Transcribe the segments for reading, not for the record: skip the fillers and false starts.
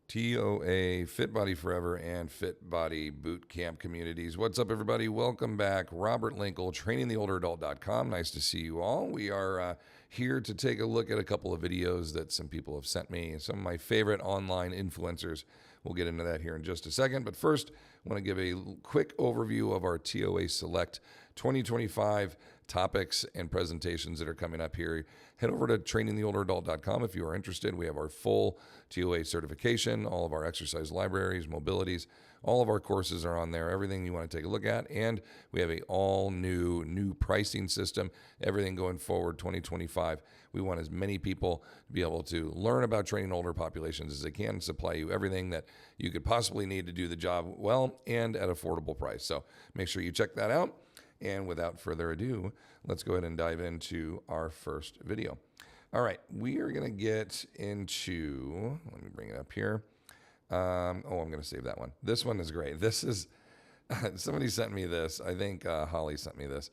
TOA, Fit Body Forever, and Fit Body Boot Camp communities. What's up, everybody? Welcome back. Robert Linkle, trainingtheolderadult.com. Nice to see you all. We are here to take a look at a couple of videos that some people have sent me. Some of my favorite online influencers. We'll get into that here in just a second. But first, I want to give a quick overview of our TOA Select 2025 topics and presentations that are coming up here. Head over to trainingtheolderadult.com if you are interested. We have our full TOA certification, all of our exercise libraries, mobilities, all of our courses are on there, everything you want to take a look at. And we have a all new pricing system, everything going forward 2025. We want as many people to be able to learn about training older populations as they can, supply you everything that you could possibly need to do the job well and at affordable price. So make sure you check that out. And without further ado, let's go ahead and dive into our first video. All right, we are going to get into, let me bring it up here. I'm going to save that one. This one is great. This is, somebody sent me this. I think Holly sent me this.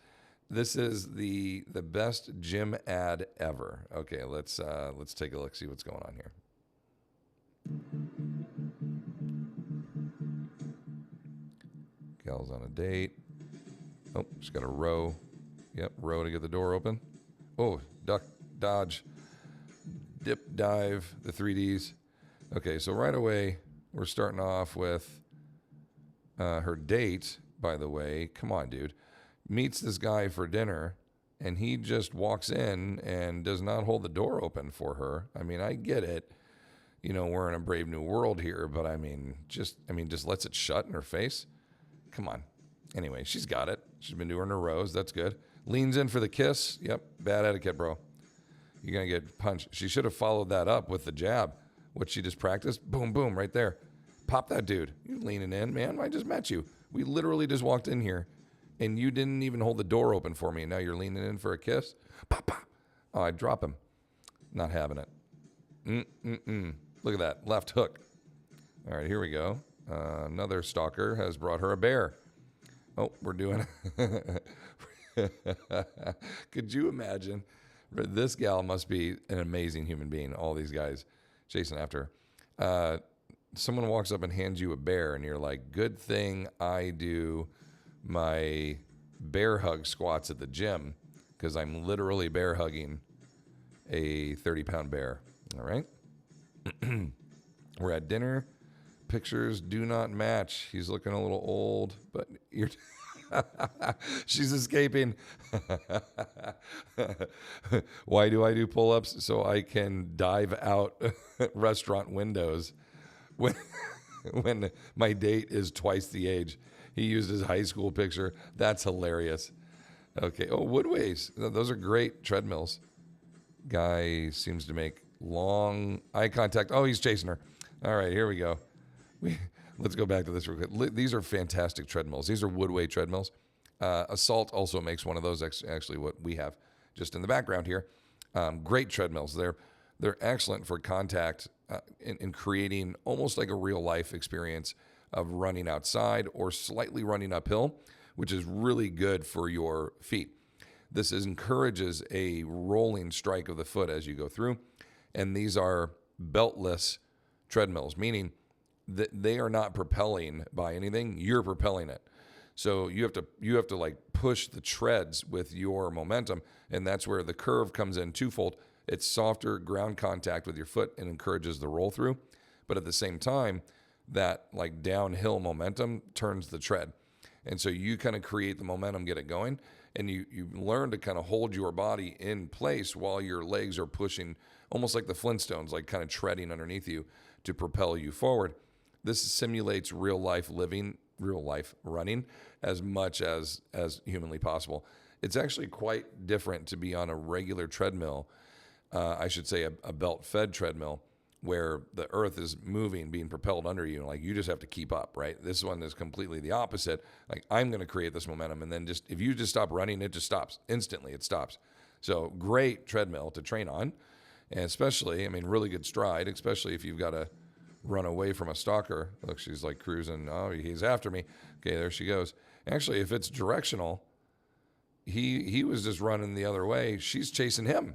This is the best gym ad ever. Okay, let's take a look, see what's going on here. Gal's on a date. Oh, she's got a row. Yep, row to get the door open. Oh, duck, dodge, dip, dive, the 3Ds. Okay, so right away, we're starting off with her date, by the way. Come on, dude. Meets this guy for dinner, and he just walks in and does not hold the door open for her. I mean, I get it. You know, we're in a brave new world here, but just lets it shut in her face. Come on. Anyway, she's got it. She's been doing her rows. That's good. Leans in for the kiss. Yep. Bad etiquette, bro. You're going to get punched. She should have followed that up with the jab. What she just practiced. Boom, boom, right there. Pop that dude. You're leaning in, man. I just met you. We literally just walked in here, and you didn't even hold the door open for me, and now you're leaning in for a kiss? Pop, pop. Oh, I'd drop him. Not having it. Look at that. Left hook. All right, here we go. Another stalker has brought her a bear. Oh, we're doing Could you imagine? This gal must be an amazing human being. All these guys chasing after her. Someone walks up and hands you a bear, and you're like, good thing I do my bear hug squats at the gym because I'm literally bear hugging a 30-pound bear. All right? We're at dinner. Pictures do not match. He's looking a little old, but you're she's escaping. Why do I do pull-ups? So I can dive out restaurant windows when my date is twice the age. He used his high school picture. That's hilarious. Okay. Oh, Woodways. Those are great treadmills. Guy seems to make long eye contact. Oh, he's chasing her. All right, here we go. Let's go back to this real quick. These are fantastic treadmills. These are Woodway treadmills. Assault also makes one of those, actually what we have just in the background here. Great treadmills. They're excellent for contact in creating almost like a real life experience of running outside or slightly running uphill, which is really good for your feet. This encourages a rolling strike of the foot as you go through. And these are beltless treadmills, meaning that they are not propelling by anything. You're propelling it. So you have to like push the treads with your momentum. And that's where the curve comes in twofold. It's softer ground contact with your foot and encourages the roll through. But at the same time, that like downhill momentum turns the tread. And so you kind of create the momentum, get it going. And you learn to kind of hold your body in place while your legs are pushing, almost like the Flintstones, like kind of treading underneath you to propel you forward. This simulates real life living, real life running as much as humanly possible. It's actually quite different to be on a regular treadmill, I should say a belt-fed treadmill, where the earth is moving, being propelled under you. Like you just have to keep up, right? This one is completely the opposite. Like I'm going to create this momentum, and then if you just stop running, it just stops. Instantly, it stops. So great treadmill to train on, and especially, really good stride, especially if you've got to run away from a stalker. Look, she's like cruising. Oh, he's after me. Okay, there she goes. Actually, if it's directional, he was just running the other way. She's chasing him.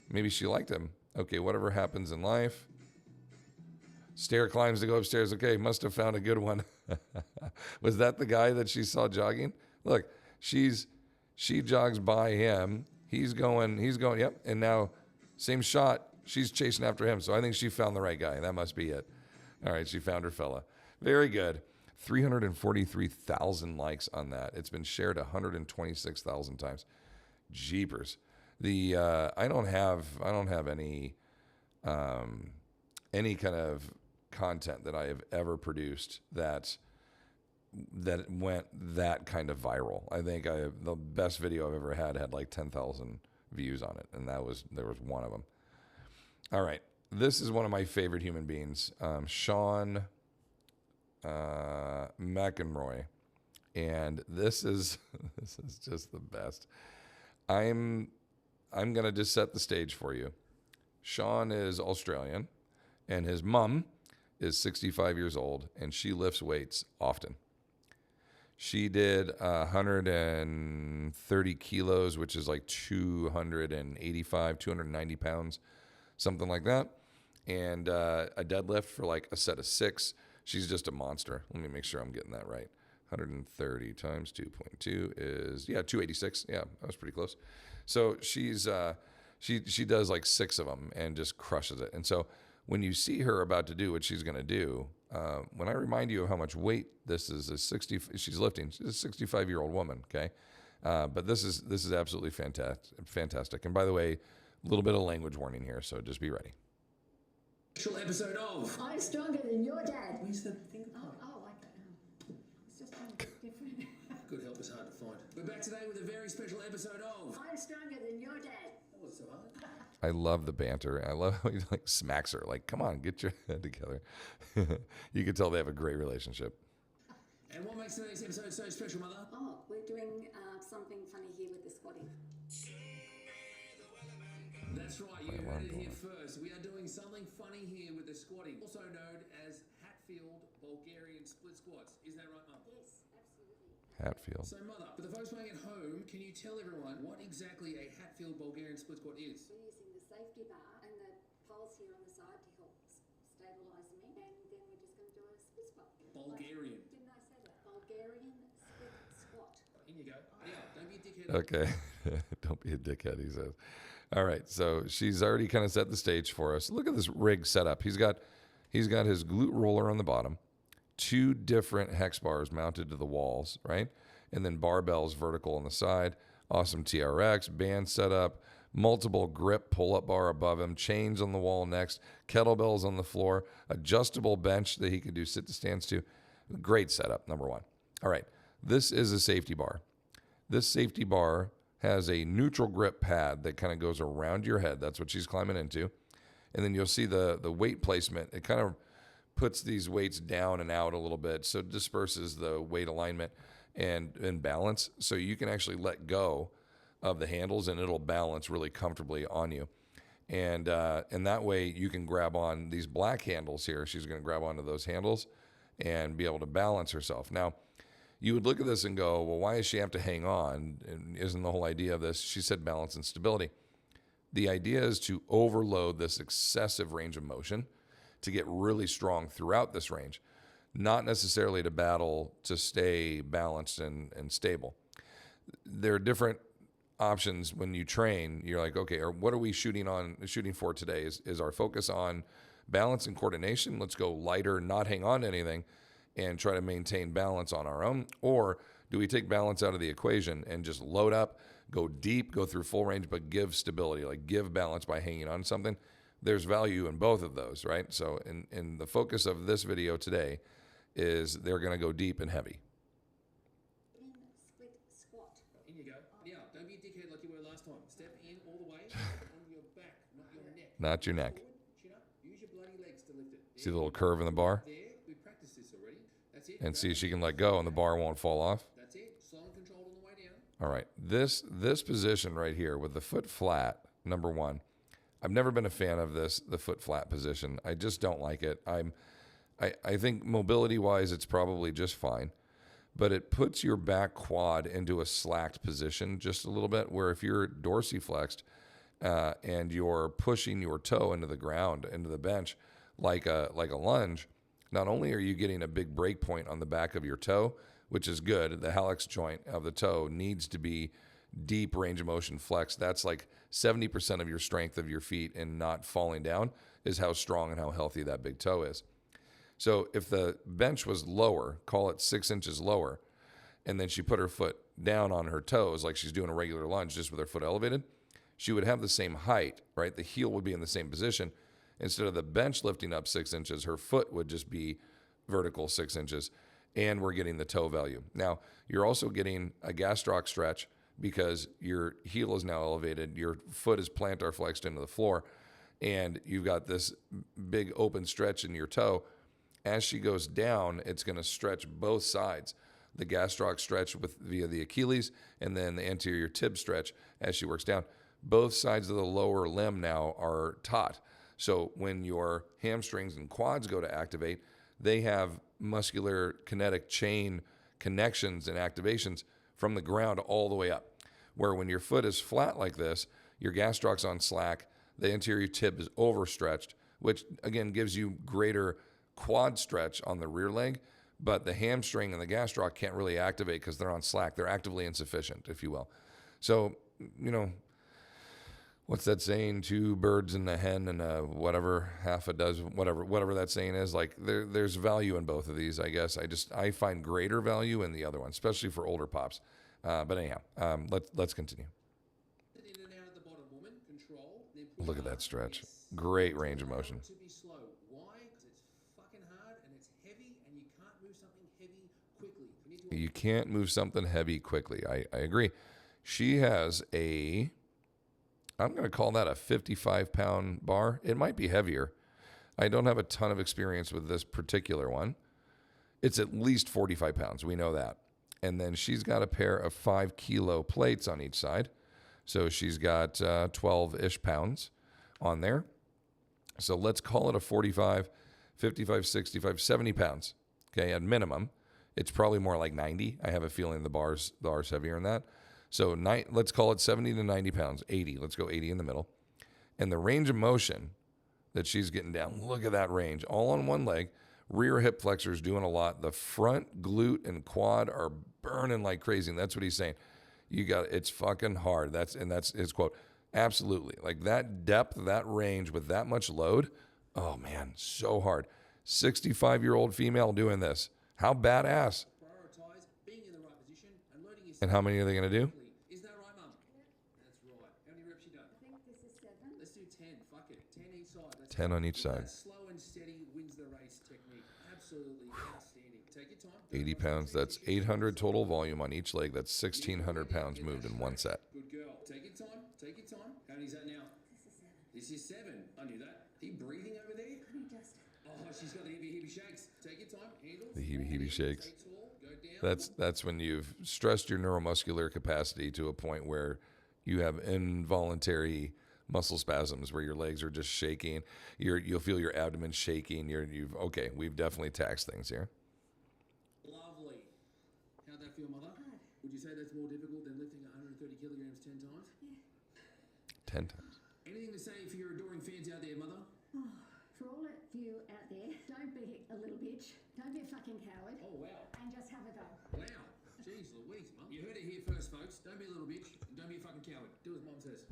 Maybe she liked him. Okay, whatever happens in life. Stair climbs to go upstairs. Okay, must have found a good one. Was that the guy that she saw jogging? Look, she jogs by him. He's going, yep. And now, same shot. She's chasing after him. So I think she found the right guy. That must be it. All right, she found her fella. Very good. 343,000 likes on that. It's been shared 126,000 times. Jeepers. The I don't have any kind of content that I have ever produced that went that kind of viral. I think the best video I've ever had like 10,000 views on it, and there was one of them. All right, this is one of my favorite human beings, Sean Mcinroy, and this is just the best. I'm gonna just set the stage for you. Sean is Australian, and his mom is 65 years old, and she lifts weights often. She did 130 kilos, which is like 285, 290 pounds, something like that, and a deadlift for like a set of 6. She's just a monster. Let me make sure I'm getting that right. 130 times 2.2 is 286. Yeah, that was pretty close. So she's she does like 6 of them and just crushes it. And so when you see her about to do what she's going to do, when I remind you of how much weight this is, she's lifting. She's a 65-year-old woman. Okay, but this is absolutely fantastic. And by the way, a little bit of language warning here, so just be ready. Special episode of I'm stronger than your dad. Where's the thing? I don't know. It's just kind of different. Good help is hard to find. We're back today with a very special episode of I'm stronger than your dad. That was so hard. I love the banter. I love how he like smacks her. Like, come on, get your head together. You can tell they have a great relationship. And what makes today's episode so special, Mother? Oh, we're doing something funny here with the squatting. That's right, you heard it here first. We are doing something funny here with the squatting, also known as Hatfield Bulgarian split squats. Is that right, Mum? Yes, absolutely. Hatfield. So, Mother, for the folks playing at home, can you tell everyone what exactly a Hatfield Bulgarian split squat is? We're using the safety bar and the poles here on the side to help stabilize me, and then we're just going to do a split squat. Bulgarian. Didn't I say that? Bulgarian split squat. In you go. Yeah, don't be a dickhead. Okay. Don't be a dickhead, he says. All right, so she's already kind of set the stage for us. Look at this rig setup. He's got his glute roller on the bottom, 2 different hex bars mounted to the walls, right? And then barbells vertical on the side. Awesome TRX, band setup, multiple grip pull-up bar above him, chains on the wall next, kettlebells on the floor, adjustable bench that he could do sit-to-stands to. Great setup, number 1. All right, this is a safety bar. This safety bar has a neutral grip pad that kind of goes around your head. That's what she's climbing into. And then you'll see the weight placement. It kind of puts these weights down and out a little bit, so it disperses the weight alignment and balance. So you can actually let go of the handles and it'll balance really comfortably on you. And that way you can grab on these black handles here. She's going to grab onto those handles and be able to balance herself. Now, you would look at this and go, well, why does she have to hang on? And isn't the whole idea of this? She said balance and stability. The idea is to overload this excessive range of motion to get really strong throughout this range, not necessarily to battle to stay balanced and stable. There are different options when you train. You're like, okay, or what are we shooting for today? Is our focus on balance and coordination? Let's go lighter, not hang on to anything, and try to maintain balance on our own? Or do we take balance out of the equation and just load up, go deep, go through full range, but give stability, like give balance by hanging on to something? There's value in both of those, right? So in the focus of this video today is they're going to go deep and heavy. Split squat. In you go. Now, don't be a dickhead like you were last time. Step in all the way on your back, not your neck. Not your neck. Chin up. Use your bloody legs to lift it. See the little curve in the bar? There. We practiced this already. That's it. And see, she can let go and the bar won't fall off. That's it. Slow and controlled on the way down. All right. This position right here with the foot flat, number 1. I've never been a fan of the foot flat position. I just don't like it. I think mobility-wise, it's probably just fine. But it puts your back quad into a slacked position just a little bit, where if you're dorsiflexed and you're pushing your toe into the ground, into the bench, like a lunge, not only are you getting a big break point on the back of your toe, which is good, the hallux joint of the toe needs to be deep range of motion flex. That's like 70% of your strength of your feet and not falling down is how strong and how healthy that big toe is. So if the bench was lower, call it 6 inches lower, and then she put her foot down on her toes like she's doing a regular lunge just with her foot elevated, she would have the same height, right? The heel would be in the same position. Instead of the bench lifting up 6 inches, her foot would just be vertical 6 inches, and we're getting the toe value. Now, you're also getting a gastroc stretch because your heel is now elevated, your foot is plantar flexed into the floor, and you've got this big open stretch in your toe. As she goes down, it's going to stretch both sides. The gastroc stretch via the Achilles, and then the anterior tib stretch as she works down. Both sides of the lower limb now are taut. So when your hamstrings and quads go to activate, they have muscular kinetic chain connections and activations from the ground all the way up. Where when your foot is flat like this, your gastroc's on slack, the anterior tib is overstretched, which again gives you greater quad stretch on the rear leg, but the hamstring and the gastroc can't really activate because they're on slack. They're actively insufficient, if you will. So, what's that saying? 2 birds and a hen and whatever, half a dozen, whatever that saying is. Like there's value in both of these, I guess. I find greater value in the other one, especially for older pops. But anyhow, let's continue. In and out at the bottom, woman. Control. Then pull Look at up. that stretch. Yes. Great range of motion. To be slow. Why? Because it's fucking hard and it's heavy, and you can't move something heavy quickly. You can't move something heavy quickly. I agree. She has I'm going to call that a 55-pound bar. It might be heavier. I don't have a ton of experience with this particular one. It's at least 45 pounds. We know that. And then she's got a pair of 5-kilo plates on each side. So she's got 12-ish pounds on there. So let's call it a 45, 55, 65, 70 pounds. Okay, at minimum. It's probably more like 90. I have a feeling the bar's heavier than that. So let's call it 70 to 90 pounds, 80. Let's go 80 in the middle. And the range of motion that she's getting down, look at that range. All on one leg. Rear hip flexors doing a lot. The front glute and quad are burning like crazy. And that's what he's saying. It's fucking hard. That's his quote. Absolutely. Like that depth, that range with that much load. Oh man, so hard. 65-year-old female doing this. How badass. Prioritize being in the right position and loading yourself. And how many are they going to do? Is that right, Mum? That's right. How many reps you done? I think this is 7. Let's do 10. Fuck it. 10 each side. 10 on each side. That slow and steady wins the race technique. Absolutely outstanding. Take your time. 80 pounds. That's 800 total volume on each leg. That's 1,600 pounds moved in one set. Good girl. Take your time. Take your time. How many is that now? This is 7. This is 7. I knew that. Are you breathing over there? Honey, just. Oh, she's got the heebie shakes. Take your time. Handle. The heebie shakes. Stay tall. Go down. That's when you've stressed your neuromuscular capacity to a point where you have involuntary muscle spasms where your legs are just shaking. You'll feel your abdomen shaking. Okay, we've definitely taxed things here. Lovely. How'd that feel, Mother? Would you say that's more difficult than lifting 130 kilograms 10 times? 10 times. Anything to say for your adoring fans out there, Mother? For all of you out there, don't be a little bitch. Don't be a fucking coward. Oh, wow. And just have a go. Wow. Jeez Louise, Mum. You heard it here first, folks. Don't be a little bitch. And don't be a fucking coward. Do as Mum says.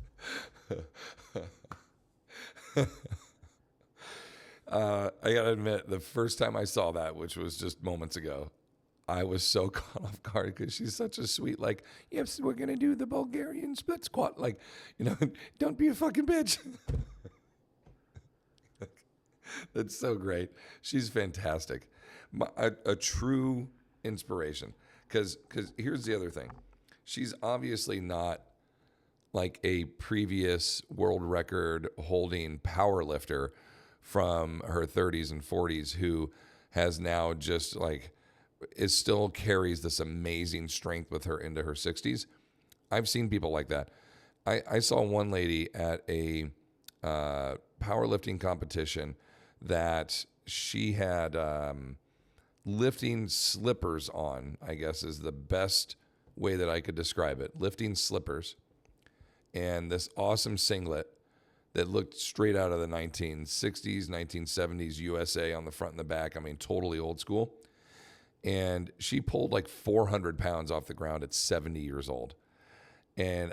I gotta admit, the first time I saw that, which was just moments ago, I was so caught off guard because she's such a sweet, like, yes, we're gonna do the Bulgarian split squat. Like, don't be a fucking bitch. That's so great. She's fantastic. A true inspiration. Because here's the other thing. She's obviously not like a previous world record holding power lifter from her 30s and 40s who has now just like still carries this amazing strength with her into her 60s. I've seen people like that. I saw one lady at a powerlifting competition that she had lifting slippers on, I guess is the best way that I could describe it. Lifting slippers and this awesome singlet that looked straight out of the 1960s, 1970s USA on the front and the back. I mean, totally old school. And she pulled like 400 pounds off the ground at 70 years old. And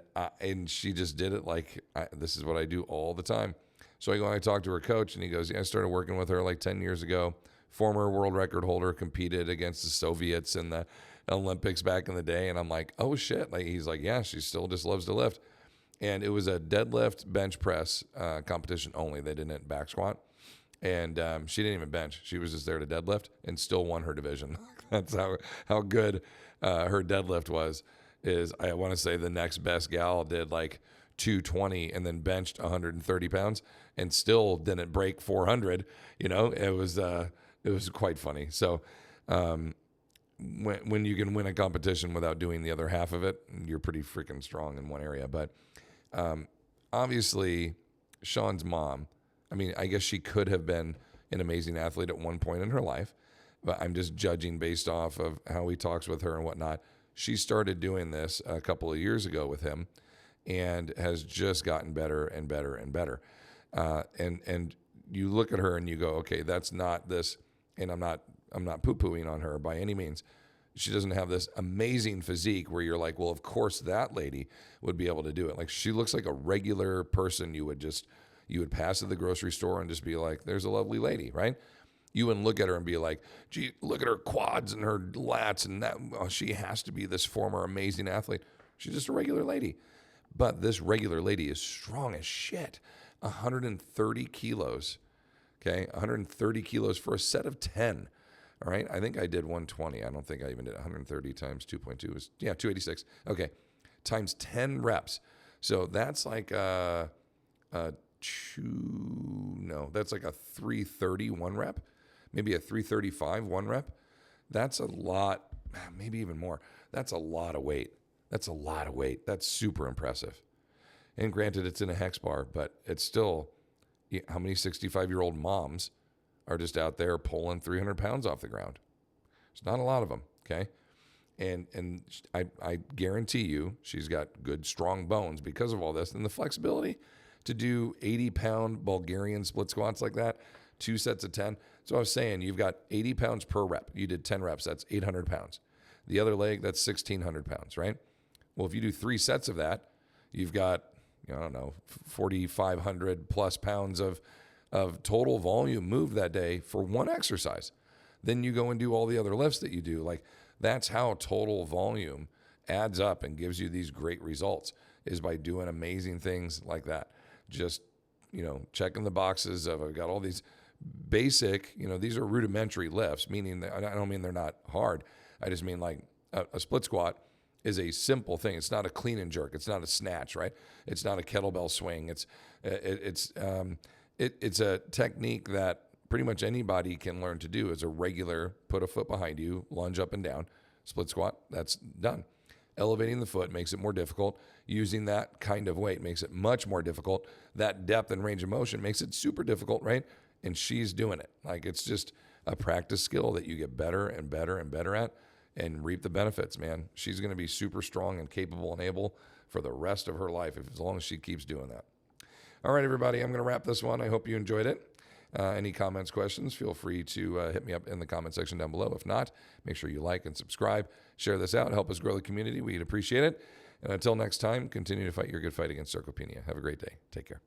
she just did it like, this is what I do all the time. So I go and I talk to her coach, and he goes, yeah, I started working with her like 10 years ago. Former world record holder, competed against the Soviets in the Olympics back in the day. And I'm like, oh shit. Like, he's like, yeah, she still just loves to lift. And it was a deadlift bench press competition only. They didn't back squat. And she didn't even bench. She was just there to deadlift and still won her division. That's how good her deadlift was. Is I want to say the next best gal did like 220 and then benched 130 pounds and still didn't break 400. You know, it was quite funny. So when you can win a competition without doing the other half of it, you're pretty freaking strong in one area. But obviously, Sean's mom, I mean, I guess she could have been an amazing athlete at one point in her life, but I'm just judging based off of how he talks with her and whatnot. She started doing this a couple of years ago with him and has just gotten better and better and better. And you look at her and you go, okay, that's not this, and I'm not poo-pooing on her by any means. She doesn't have this amazing physique where you're like, well, of course that lady would be able to do it. Like, she looks like a regular person you would pass at the grocery store and just be like, there's a lovely lady, right? You wouldn't look at her and be like, gee, look at her quads and her lats and that. Oh, she has to be this former amazing athlete. She's just a regular lady. But this regular lady is strong as shit. 130 kilos, okay? 130 kilos for a set of 10, all right? I think I did 120. I don't think I even did 130 times 2.2 was, 286. Okay, times 10 reps. So that's like that's like a 330 one rep. Maybe a 335 one rep. That's a lot, maybe even more. That's a lot of weight. That's super impressive. And granted, it's in a hex bar, but it's still, how many 65-year-old moms are just out there pulling 300 pounds off the ground? There's not a lot of them, okay? And I guarantee you she's got good, strong bones because of all this. And the flexibility to do 80-pound Bulgarian split squats like that, 2 sets of 10. So I was saying, you've got 80 pounds per rep. You did 10 reps. That's 800 pounds. The other leg, that's 1,600 pounds, right? Well, if you do 3 sets of that, you've got, 4,500 plus pounds of total volume moved that day for one exercise. Then you go and do all the other lifts that you do. Like, that's how total volume adds up and gives you these great results, is by doing amazing things like that. Just, checking the boxes of, I've got all these basic, these are rudimentary lifts, meaning that I don't mean they're not hard. I just mean like a split squat is a simple thing. It's not a clean and jerk. It's not a snatch, right? It's not a kettlebell swing. It's a technique that pretty much anybody can learn to do. As a regular, put a foot behind you, lunge up and down, split squat, that's done. Elevating the foot makes it more difficult. Using that kind of weight makes it much more difficult. That depth and range of motion makes it super difficult, right? And she's doing it. Like, it's just a practice skill that you get better and better and better at and reap the benefits, man. She's going to be super strong and capable and able for the rest of her life, as long as she keeps doing that. All right, everybody, I'm going to wrap this one. I hope you enjoyed it. Any comments, questions, feel free to hit me up in the comment section down below. If not, make sure you like and subscribe. Share this out. Help us grow the community. We'd appreciate it. And until next time, continue to fight your good fight against sarcopenia. Have a great day. Take care.